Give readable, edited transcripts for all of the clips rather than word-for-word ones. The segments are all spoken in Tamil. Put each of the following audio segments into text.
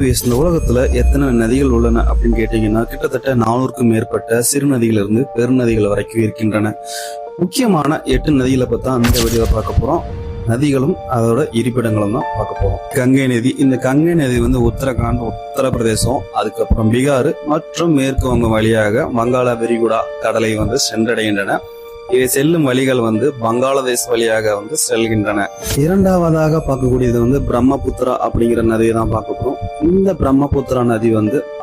இந்த உலகத்துல எத்தனை நதிகள் உள்ளன அப்படின்னு கேட்டீங்கன்னா கிட்டத்தட்ட 400க்கும் மேற்பட்ட சிறு நதிகளிலிருந்து பெருநதிகள் வரைக்கும் இருக்கின்றன. முக்கியமான 8 நதிகளை பத்தி தான் இந்த வீடியோல பார்க்க போறோம். நதிகளும் அதோட இருப்பிடங்களும் தான் பார்க்க போறோம். கங்கை நதி. இந்த கங்கை நதி உத்தரகாண்ட், உத்தரப்பிரதேசம், அதுக்கப்புறம் பீகார் மற்றும் மேற்கு வங்கம் வழியாக வங்காள விரிகுடா கடலை சென்றடைகின்றன. இவை செல்லும் வழிகள் பங்களாதேஷ் வழியாக செல்கின்றன. இரண்டாவதாக பார்க்கக்கூடியது பிரம்மபுத்திரா அப்படிங்கிற நதியை தான் பார்க்க போறோம். இந்த பிரம்மபுத்திரா நதி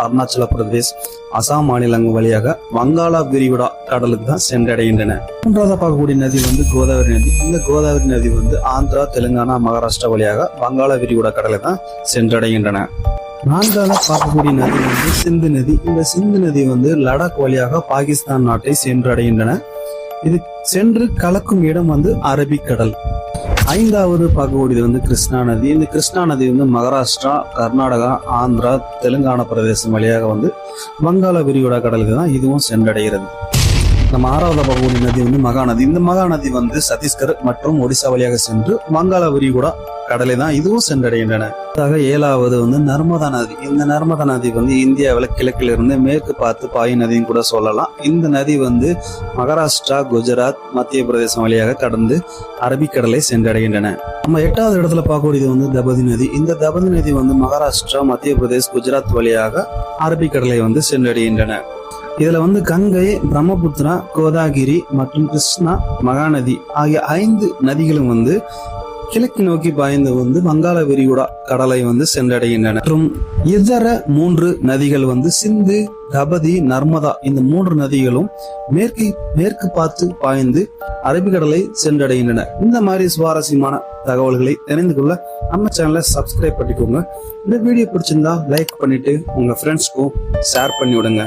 அருணாச்சல பிரதேஷ், அசாம் மாநிலங்கள் வழியாக வங்காள விரிகுடா கடலுக்கு தான் சென்றடைகின்றன. மூன்றாவதாக பார்க்கக்கூடிய நதி கோதாவரி நதி. இந்த கோதாவரி நதி ஆந்திரா, தெலுங்கானா, மகாராஷ்டிரா வழியாக வங்காள விரிகுடா கடலை தான் சென்றடைகின்றன. நான்காவது பார்க்கக்கூடிய நதி சிந்து நதி. இந்த சிந்து நதி லடாக் வழியாக பாகிஸ்தான் நாட்டை சென்றடைகின்றன. இது சென்று கலக்கும் இடம் அரபிக்கடல். ஐந்தாவது பார்க்கக்கூடியது கிருஷ்ணா நதி. இந்த கிருஷ்ணா நதி மகாராஷ்டிரா, கர்நாடகா, ஆந்திரா, தெலுங்கானா பிரதேசம் வழியாக வங்காள விரிகுடா கடலுக்கு தான் இதுவும் சென்றடைகிறது. நம்ம ஆறாவது பார்க்கக்கூடிய நதி மகாநதி. இந்த மகாநதி சத்தீஸ்கர் மற்றும் ஒடிசா வழியாக சென்று வங்காள விரிகுடா கடலை தான் இதுவும் சென்றடைகின்றன. ஏழாவது நர்மதா நதி. இந்த நர்மதா நதி இந்தியாவில் கிழக்கிலிருந்து மேற்கு பார்த்து பாயும் நதியும் கூட சொல்லலாம். இந்த நதி மகாராஷ்டிரா, குஜராத், மத்திய பிரதேசம் வழியாக கடந்து அரபிக்கடலை சென்றடைகின்றன. நம்ம எட்டாவது இடத்துல பார்க்கக்கூடியது தபதி நதி. இந்த தபதி நதி மகாராஷ்டிரா, மத்திய பிரதேஷ், குஜராத் வழியாக அரபிக்கடலை சென்றடைகின்றன. இதுல கங்கை, பிரம்மபுத்திரா, கோதாகிரி மற்றும் கிருஷ்ணா, மகாநதி ஆகிய 5 நதிகளும் கிழக்கு நோக்கி பாய்ந்து வங்காள விரிகுடா கடலை சென்றடைகின்றன. மற்றும் இதர 3 நதிகள் சிந்து, தபதி, நர்மதா இந்த 3 நதிகளும் மேற்கு பார்த்து பாய்ந்து அரபிக்கடலை சென்றடைகின்றன. இந்த மாதிரி சுவாரஸ்யமான தகவல்களை தெரிந்து கொள்ள நம்ம சேனலை சப்ஸ்கிரைப் பண்ணிக்கோங்க. இந்த வீடியோ பிடிச்சிருந்தா லைக் பண்ணிட்டு உங்க ஃப்ரெண்ட்ஸ்க்கும் ஷேர் பண்ணி விடுங்க.